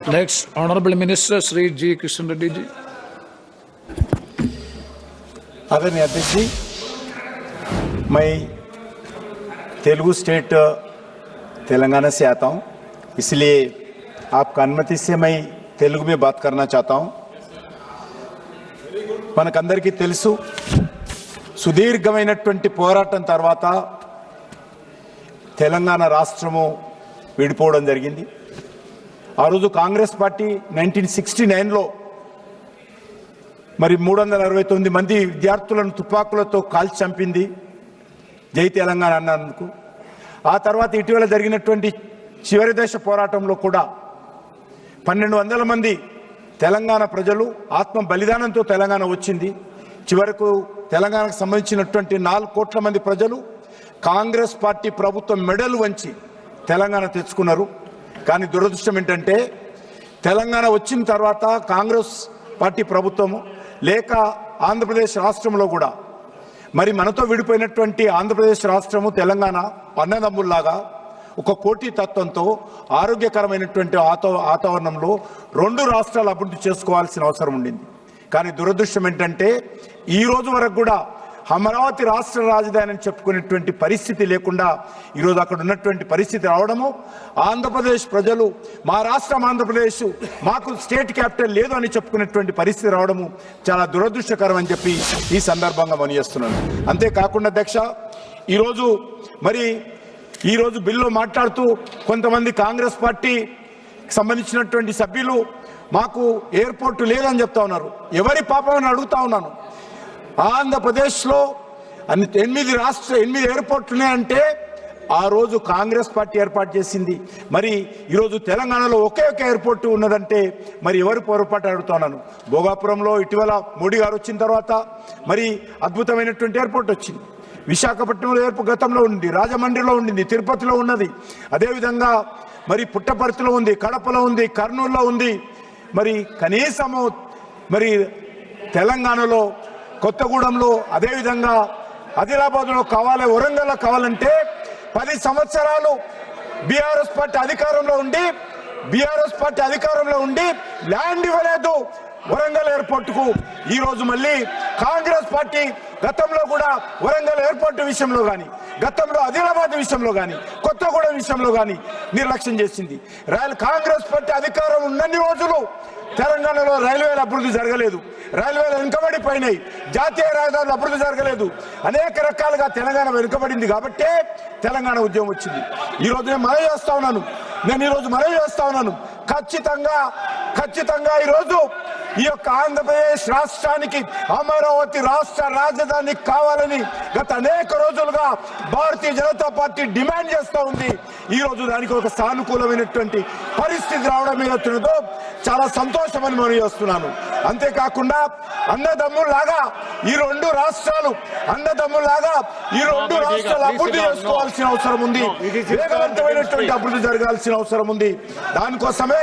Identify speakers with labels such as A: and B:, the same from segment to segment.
A: Next, Honorable Minister Sri G. Kishan Reddy ji.
B: आदरणीय अध्यक्ष जी, मैं तेलुगु स्टेट तेलंगाना से आता हूं, इसलिए आपका अनुमति से मैं तेलुगु में बात करना चाहता हूं। మనకందరికీ తెలుసు, సుదీర్ఘమైనటువంటి పోరాటం తర్వాత తెలంగాణ రాష్ట్రము విడిపోవడం జరిగింది. ఆ రోజు కాంగ్రెస్ పార్టీ 1969లో మరి 369 మంది విద్యార్థులను తుపాకులతో కాల్చి చంపింది జై తెలంగాణ అన్నందుకు. ఆ తర్వాత ఇటీవల జరిగినటువంటి చివరి దశ పోరాటంలో కూడా 1200 మంది తెలంగాణ ప్రజలు ఆత్మ బలిదానంతో తెలంగాణ వచ్చింది. చివరకు తెలంగాణకు సంబంధించినటువంటి 4 కోట్ల మంది ప్రజలు కాంగ్రెస్ పార్టీ ప్రభుత్వం మెడలు వంచి తెలంగాణ తెచ్చుకున్నారు. కానీ దురదృష్టం ఏంటంటే తెలంగాణ వచ్చిన తర్వాత కాంగ్రెస్ పార్టీ ప్రభుత్వము లేక ఆంధ్రప్రదేశ్ రాష్ట్రంలో కూడా మరి మనతో విడిపోయినటువంటి ఆంధ్రప్రదేశ్ రాష్ట్రము తెలంగాణ అన్నదమ్ముల్లాగా ఒక పోటీ తత్వంతో ఆరోగ్యకరమైనటువంటి వాతావరణంలో 2 రాష్ట్రాలు అభివృద్ధి చేసుకోవాల్సిన అవసరం ఉండింది. కానీ దురదృష్టం ఏంటంటే ఈ రోజు వరకు కూడా అమరావతి రాష్ట్ర రాజధాని అని చెప్పుకునేటువంటి పరిస్థితి లేకుండా ఈరోజు అక్కడ ఉన్నటువంటి పరిస్థితి రావడము, ఆంధ్రప్రదేశ్ ప్రజలు మా రాష్ట్రం ఆంధ్రప్రదేశ్, మాకు స్టేట్ క్యాపిటల్ లేదు అని చెప్పుకునేటువంటి పరిస్థితి రావడము చాలా దురదృష్టకరం అని చెప్పి ఈ సందర్భంగా మనవిస్తున్నాను. అంతేకాకుండా అధ్యక్ష, ఈరోజు బిల్లు మాట్లాడుతూ కొంతమంది కాంగ్రెస్ పార్టీ సంబంధించినటువంటి సభ్యులు మాకు ఎయిర్పోర్ట్ లేదని చెప్తా ఉన్నారు. ఎవరి పాపం అని అడుగుతా ఉన్నాను. ఆంధ్రప్రదేశ్లో 8 ఎయిర్పోర్ట్లు ఉన్నాయంటే ఆ రోజు కాంగ్రెస్ పార్టీ ఏర్పాటు చేసింది. మరి ఈరోజు తెలంగాణలో ఒకే ఒక ఎయిర్పోర్ట్ ఉన్నదంటే మరి ఎవరు పొరపాటు అడుగుతున్నాను. భోగాపురంలో ఇటీవల మోడీ గారు వచ్చిన తర్వాత మరి అద్భుతమైనటువంటి ఎయిర్పోర్ట్ వచ్చింది. విశాఖపట్నంలో ఎయిర్పోర్ట్ గతంలో ఉంది, రాజమండ్రిలో ఉండింది, తిరుపతిలో ఉన్నది, అదేవిధంగా మరి పుట్టపర్తిలో ఉంది, కడపలో ఉంది, కర్నూలులో ఉంది. మరి కనీసము మరి తెలంగాణలో కొత్తగూడెంలో, అదేవిధంగా ఆదిలాబాద్లో కావాలి, వరంగల్లో కావాలంటే 10 సంవత్సరాలు బీఆర్ఎస్ పార్టీ అధికారంలో ఉండి ల్యాండ్ ఇవ్వలేదు వరంగల్ ఎయిర్పోర్టుకు. ఈ రోజు మళ్ళీ కాంగ్రెస్ పార్టీ గతంలో కూడా వరంగల్ ఎయిర్పోర్టు విషయంలో కానీ, గతంలో ఆదిలాబాద్ విషయంలో కానీ, కొత్తగూడెం విషయంలో కానీ నిర్లక్ష్యం చేసింది. కాంగ్రెస్ పార్టీ అధికారం ఉన్నన్ని రోజులు తెలంగాణలో రైల్వేల అభివృద్ధి జరగలేదు, రైల్వేలు వెనుకబడిపోయినాయి, జాతీయ రహదారులు అభివృద్ధి జరగలేదు, అనేక రకాలుగా తెలంగాణ వెనుకబడింది. కాబట్టే తెలంగాణ ఉద్యమం వచ్చింది. ఈరోజు నేను మనవి చేస్తా ఉన్నాను ఖచ్చితంగా ఈరోజు ఈ యొక్క ఆంధ్రప్రదేశ్ రాష్ట్రానికి అమరావతి రాష్ట్ర రాజధాని కావాలని గత అనేక రోజులుగా భారతీయ జనతా పార్టీ డిమాండ్ చేస్తూ ఉంది. ఈ రోజు దానికి ఒక సానుకూలమైనటువంటి పరిస్థితి రావడం మీద చాలా సంతోషమని మనం చేస్తున్నాను. అంతేకాకుండా అన్నదమ్ముల్లాగా ఈ రెండు రాష్ట్రాలు అభివృద్ధి చేసుకోవాల్సిన అవసరం ఉంది, వేగవంతమైనటువంటి అభివృద్ధి జరగాల్సిన అవసరం ఉంది. దానికోసమే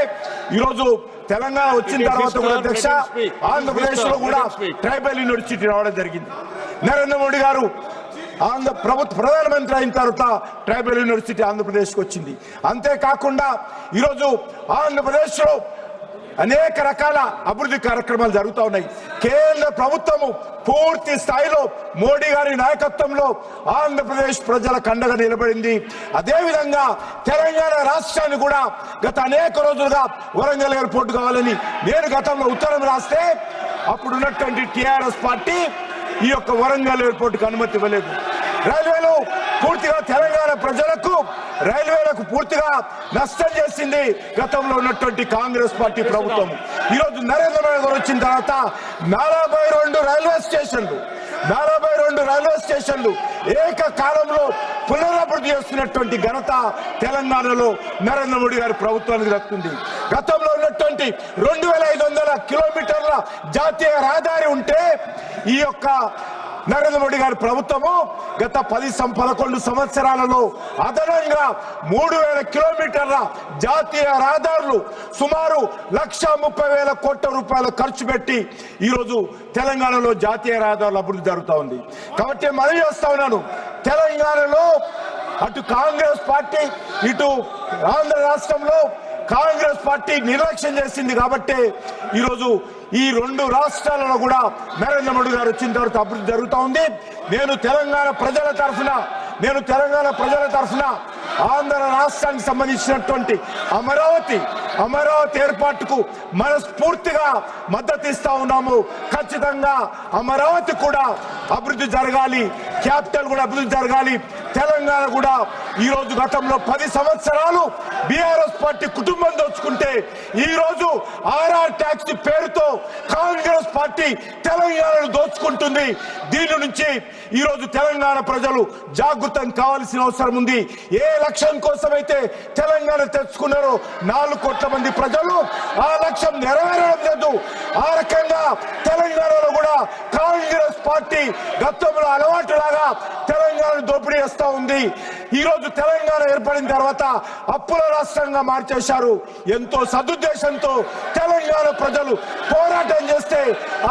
B: ఈరోజు తెలంగాణ వచ్చిన తర్వాత కూడా అధ్యక్ష ఆంధ్రప్రదేశ్ లో కూడా ట్రైబల్ యూనివర్సిటీ రావడం జరిగింది. నరేంద్ర మోడీ గారు ప్రధానమంత్రి అయిన తర్వాత ట్రైబల్ యూనివర్సిటీ ఆంధ్రప్రదేశ్కి వచ్చింది. అంతేకాకుండా ఈరోజు ఆంధ్రప్రదేశ్ లో అనేక రకాల అభివృద్ధి కార్యక్రమాలు జరుగుతూ ఉన్నాయి. కేంద్ర ప్రభుత్వము పూర్తి స్థాయిలో మోడీ గారి నాయకత్వంలో ఆంధ్రప్రదేశ్ ప్రజల కండగా నిలబడింది. అదేవిధంగా తెలంగాణ రాష్ట్రాన్ని కూడా గత అనేక రోజులుగా వరంగల్ ఎయిర్పోర్ట్ కావాలని నేను గతంలో ఉత్తరం రాస్తే అప్పుడున్నటువంటి టిఆర్ఎస్ పార్టీ ఈ యొక్క వరంగల్ ఎయిర్పోర్ట్కి అనుమతి ఇవ్వలేదు. రైల్వేలు పూర్తిగా తెలంగాణ ప్రజలకు రైల్వేలకు పూర్తిగా నష్టం చేసింది గతంలో ఉన్నటువంటి కాంగ్రెస్ పార్టీ ప్రభుత్వం. ఈరోజు నరేంద్ర మోడీ గారు వచ్చిన తర్వాత 42 రైల్వే స్టేషన్లు ఏకకాలంలో పునరభివృద్ధి చేస్తున్నటువంటి ఘనత తెలంగాణలో నరేంద్ర మోడీ గారి ప్రభుత్వానికి దక్కుతుంది. గతంలో ఉన్నటువంటి 2500 కిలోమీటర్ల జాతీయ రహదారి ఉంటే ఈ యొక్క నరేంద్ర మోడీ గారి ప్రభుత్వము గత 11 సంవత్సరాలలో అదనంగా 3000 కిలోమీటర్ల జాతీయ రహదారులు సుమారు 1,30,000 కోట్ల రూపాయలు ఖర్చు పెట్టి ఈరోజు తెలంగాణలో జాతీయ రహదారులు అభివృద్ధి జరుగుతూ ఉంది. కాబట్టి మనం చేస్తా ఉన్నాను, తెలంగాణలో అటు కాంగ్రెస్ పార్టీ ఇటు ఆంధ్ర రాష్ట్రంలో కాంగ్రెస్ పార్టీ నిర్లక్ష్యం చేసింది కాబట్టి ఈరోజు ఈ 2 రాష్ట్రాలలో కూడా నరేంద్ర మోడీ గారు వచ్చిన తర్వాత అభివృద్ధి జరుగుతూ ఉంది. నేను తెలంగాణ ప్రజల తరఫున ఆంధ్ర రాష్ట్రానికి సంబంధించినటువంటి అమరావతి ఏర్పాటుకు మనస్ఫూర్తిగా మద్దతు ఇస్తా ఉన్నాము. ఖచ్చితంగా అమరావతి కూడా అభివృద్ధి జరగాలి, క్యాపిటల్ కూడా అభివృద్ధి జరగాలి. తెలంగాణ కూడా ఈ రోజు గతంలో 10 సంవత్సరాలు బీఆర్ఎస్ పార్టీ కుటుంబం దోచుకుంటే ఈ రోజు ఆర్ఆర్ ట్యాక్స్ పేరుతో కాంగ్రెస్ పార్టీ తెలంగాణను దోచుకుంటుంది. దీని నుంచి ఈ రోజు తెలంగాణ ప్రజలు జాగృతం కావాల్సిన అవసరం ఉంది. ఏ లక్ష్యం కోసమైతే తెలంగాణ తెచ్చుకున్నారో 4 కోట్ల మంది ప్రజలు ఆ లక్ష్యం నెరవేరడం లేదు. ఆ రకంగా తెలంగాణలో కూడా కాంగ్రెస్ పార్టీ గతంలో అలవాటులాగా తెలంగాణ దోపిడీ చేస్తా ఉంది. ఈ రోజు తెలంగాణ ఏర్పడిన తర్వాత అప్పుల రాష్ట్రంగా మార్చేశారు. ఎంతో సదుద్దేశంతో తెలంగాణ ప్రజలు పోరాటం చేస్తే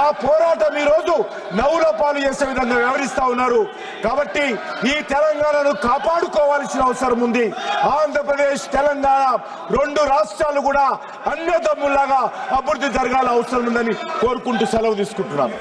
B: ఆ పోరాటం ఈ రోజు నవ్వుల పాలు చేసే విధంగా వ్యవహరిస్తా ఉన్నారు. కాబట్టి ఈ తెలంగాణను కాపాడుకోవాల్సిన అవసరం ఉంది. ఆంధ్రప్రదేశ్ తెలంగాణ 2 రాష్ట్రాలు కూడా అన్నదమ్ముల్లాగా అభివృద్ధి జరగాల అవసరం ఉందని కోరుకుంటూ సెలవు తీసుకుంటున్నాను.